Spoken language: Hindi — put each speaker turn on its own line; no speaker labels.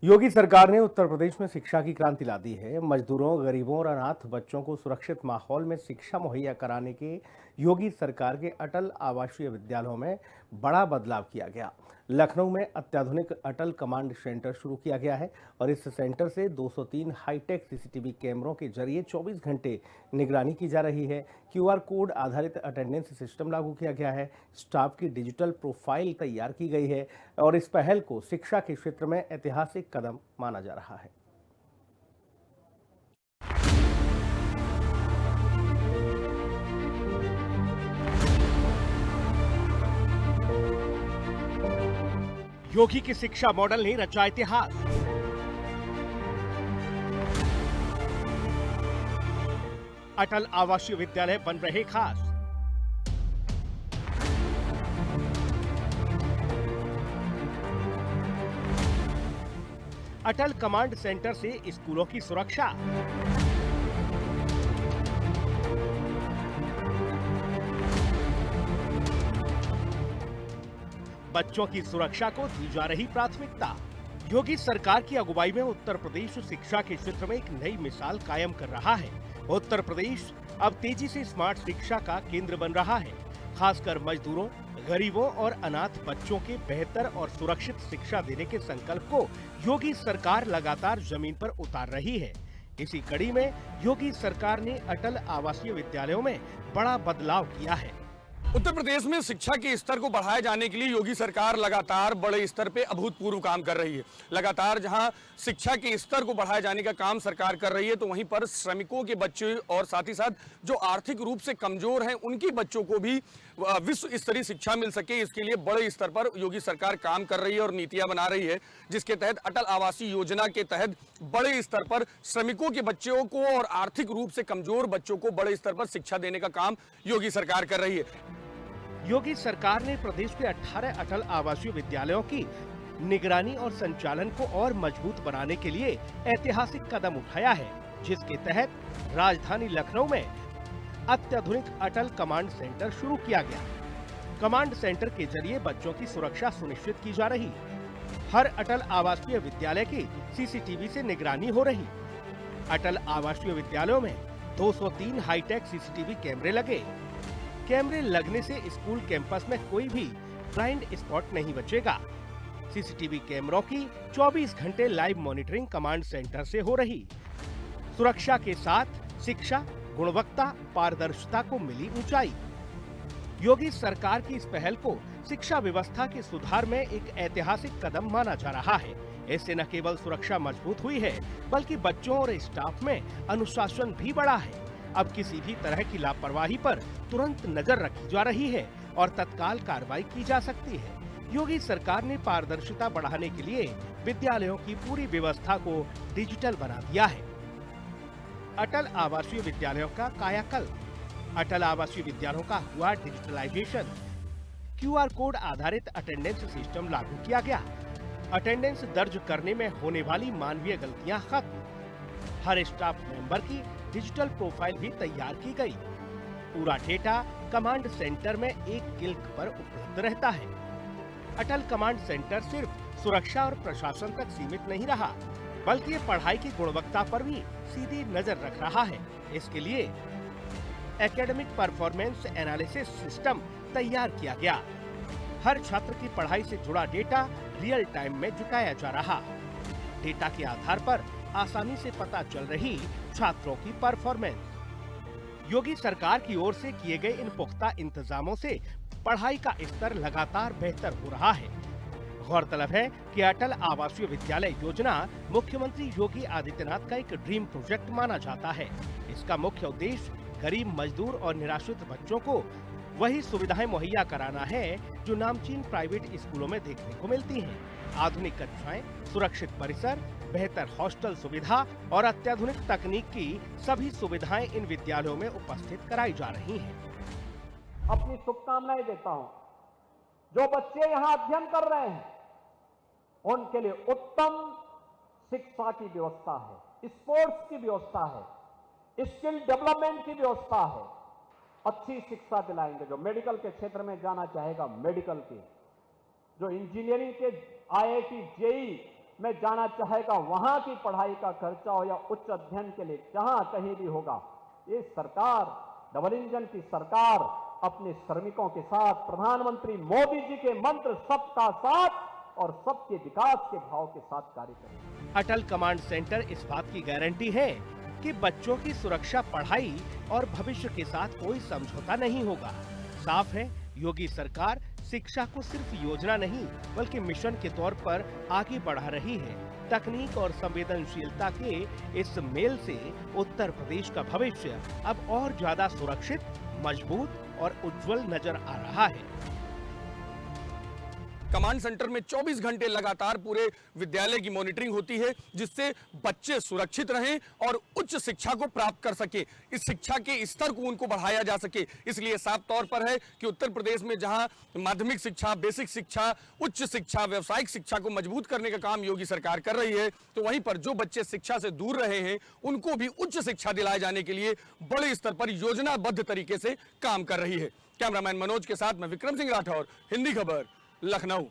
योगी सरकार ने उत्तर प्रदेश में शिक्षा की क्रांति ला दी है। मजदूरों, गरीबों और अनाथ बच्चों को सुरक्षित माहौल में शिक्षा मुहैया कराने के योगी सरकार के अटल आवासीय विद्यालयों में बड़ा बदलाव किया गया। लखनऊ में अत्याधुनिक अटल कमांड सेंटर शुरू किया गया है और इस सेंटर से 203 हाईटेक सीसीटीवी कैमरों के जरिए 24 घंटे निगरानी की जा रही है। क्यूआर कोड आधारित अटेंडेंस सिस्टम लागू किया गया है। स्टाफ की डिजिटल प्रोफाइल तैयार की गई है और इस पहल को शिक्षा के क्षेत्र में ऐतिहासिक कदम माना जा रहा है।
योगी की शिक्षा मॉडल ने रचा इतिहास। अटल आवासीय विद्यालय बन रहे खास। अटल कमांड सेंटर से स्कूलों की सुरक्षा। बच्चों की सुरक्षा को दी जा रही प्राथमिकता। योगी सरकार की अगुवाई में उत्तर प्रदेश शिक्षा के क्षेत्र में एक नई मिसाल कायम कर रहा है। उत्तर प्रदेश अब तेजी से स्मार्ट शिक्षा का केंद्र बन रहा है। खासकर मजदूरों, गरीबों और अनाथ बच्चों के बेहतर और सुरक्षित शिक्षा देने के संकल्प को योगी सरकार लगातार जमीन पर उतार रही है। इसी कड़ी में योगी सरकार ने अटल आवासीय विद्यालयों में बड़ा बदलाव किया है।
उत्तर प्रदेश में शिक्षा के स्तर को बढ़ाए जाने के लिए योगी सरकार लगातार बड़े स्तर पे अभूतपूर्व काम कर रही है। लगातार जहां शिक्षा के स्तर को बढ़ाए जाने का काम सरकार कर रही है, तो वहीं पर श्रमिकों के बच्चे और साथ ही साथ जो आर्थिक रूप से कमजोर हैं उनकी बच्चों को भी विश्व स्तरीय शिक्षा मिल सके, इसके लिए बड़े स्तर पर योगी सरकार काम कर रही है और नीतियां बना रही है, जिसके तहत अटल आवासीय योजना के तहत बड़े स्तर पर श्रमिकों के बच्चों को और आर्थिक रूप से कमजोर बच्चों को बड़े स्तर पर शिक्षा देने का काम योगी सरकार कर रही है।
योगी सरकार ने प्रदेश के 18 अटल आवासीय विद्यालयों की निगरानी और संचालन को और मजबूत बनाने के लिए ऐतिहासिक कदम उठाया है, जिसके तहत राजधानी लखनऊ में अत्याधुनिक अटल कमांड सेंटर शुरू किया गया। कमांड सेंटर के जरिए बच्चों की सुरक्षा सुनिश्चित की जा रही। हर अटल आवासीय विद्यालय की सीसीटीवी से निगरानी हो रही। अटल आवासीय विद्यालयों में 203 हाईटेक सीसीटीवी कैमरे लगे। कैमरे लगने से स्कूल कैंपस में कोई भी ब्लाइंड स्पॉट नहीं बचेगा। सीसीटीवी कैमरों की 24 घंटे लाइव मॉनिटरिंग कमांड सेंटर से हो रही। सुरक्षा के साथ शिक्षा, गुणवत्ता, पारदर्शिता को मिली ऊंचाई। योगी सरकार की इस पहल को शिक्षा व्यवस्था के सुधार में एक ऐतिहासिक कदम माना जा रहा है। इससे न केवल सुरक्षा मजबूत हुई है, बल्कि बच्चों और स्टाफ में अनुशासन भी बढ़ा है। अब किसी भी तरह की लापरवाही पर तुरंत नजर रखी जा रही है और तत्काल कार्रवाई की जा सकती है। योगी सरकार ने पारदर्शिता बढ़ाने के लिए विद्यालयों की पूरी व्यवस्था को डिजिटल बना दिया है। अटल आवासीय विद्यालयों का कायाकल्प। अटल आवासीय विद्यालयों का हुआ डिजिटलाइजेशन। क्यूआर कोड आधारित अटेंडेंस सिस्टम लागू किया गया। अटेंडेंस दर्ज करने में होने वाली मानवीय गलतियां खत्म। हर स्टाफ मेंबर की डिजिटल प्रोफाइल भी तैयार की गई। पूरा डेटा कमांड सेंटर में एक क्लिक पर उपलब्ध रहता है। अटल कमांड सेंटर सिर्फ सुरक्षा और प्रशासन तक सीमित नहीं रहा, बल्कि ये पढ़ाई की गुणवत्ता पर भी सीधी नजर रख रहा है। इसके लिए एकेडमिक परफॉर्मेंस एनालिसिस सिस्टम तैयार किया गया। हर छात्र की पढ़ाई से जुड़ा डेटा रियल टाइम में जुटाया जा रहा। डेटा के आधार पर आसानी से पता चल रही छात्रों की परफॉर्मेंस। योगी सरकार की ओर से किए गए इन पुख्ता इंतजामों से पढ़ाई का स्तर लगातार बेहतर हो रहा है। गौरतलब है कि अटल आवासीय विद्यालय योजना मुख्यमंत्री योगी आदित्यनाथ का एक ड्रीम प्रोजेक्ट माना जाता है। इसका मुख्य उद्देश्य गरीब, मजदूर और निराश्रित बच्चों को वही सुविधाएं मुहैया कराना है जो नामचीन प्राइवेट स्कूलों में देखने को मिलती हैं। आधुनिक कक्षाएं, सुरक्षित परिसर, बेहतर हॉस्टल सुविधा और अत्याधुनिक तकनीक की सभी सुविधाएं इन विद्यालयों में उपस्थित कराई जा रही हैं।
अपनी शुभकामनाएं देता हूं। जो बच्चे यहां अध्ययन कर रहे हैं उनके लिए उत्तम शिक्षा की व्यवस्था है, स्पोर्ट्स की व्यवस्था है, स्किल डेवलपमेंट की व्यवस्था है। अच्छी शिक्षा दिलाएंगे। जो मेडिकल के क्षेत्र में जाना चाहेगा मेडिकल की, जो इंजीनियरिंग के IIT, JEE में जाना चाहेगा, वहां की पढ़ाई का खर्चा हो या उच्च अध्ययन के लिए जहां कहीं भी होगा, ये सरकार, डबल इंजन की सरकार अपने श्रमिकों के साथ प्रधानमंत्री मोदी जी के मंत्र सबका साथ और सबके विकास के भाव के साथ कार्य करेगी।
अटल कमांड सेंटर इस बात की गारंटी है कि बच्चों की सुरक्षा, पढ़ाई और भविष्य के साथ कोई समझौता नहीं होगा। साफ है, योगी सरकार शिक्षा को सिर्फ योजना नहीं बल्कि मिशन के तौर पर आगे बढ़ा रही है। तकनीक और संवेदनशीलता के इस मेल से उत्तर प्रदेश का भविष्य अब और ज्यादा सुरक्षित, मजबूत और उज्जवल नजर आ रहा है।
कमांड सेंटर में 24 घंटे लगातार पूरे विद्यालय की मॉनिटरिंग होती है, जिससे बच्चे सुरक्षित रहें और उच्च शिक्षा को प्राप्त कर सके, इस शिक्षा के स्तर को उनको बढ़ाया जा सके। इसलिए साफ तौर पर है कि उत्तर प्रदेश में जहां माध्यमिक शिक्षा, बेसिक शिक्षा, उच्च शिक्षा, व्यावसायिक शिक्षा को मजबूत करने का काम योगी सरकार कर रही है, तो वहीं पर जो बच्चे शिक्षा से दूर रहे हैं उनको भी उच्च शिक्षा दिलाए जाने के लिए बड़े स्तर पर योजनाबद्ध तरीके से काम कर रही है। कैमरामैन मनोज के साथ मैं विक्रम सिंह राठौर, हिंदी खबर, लखनऊ।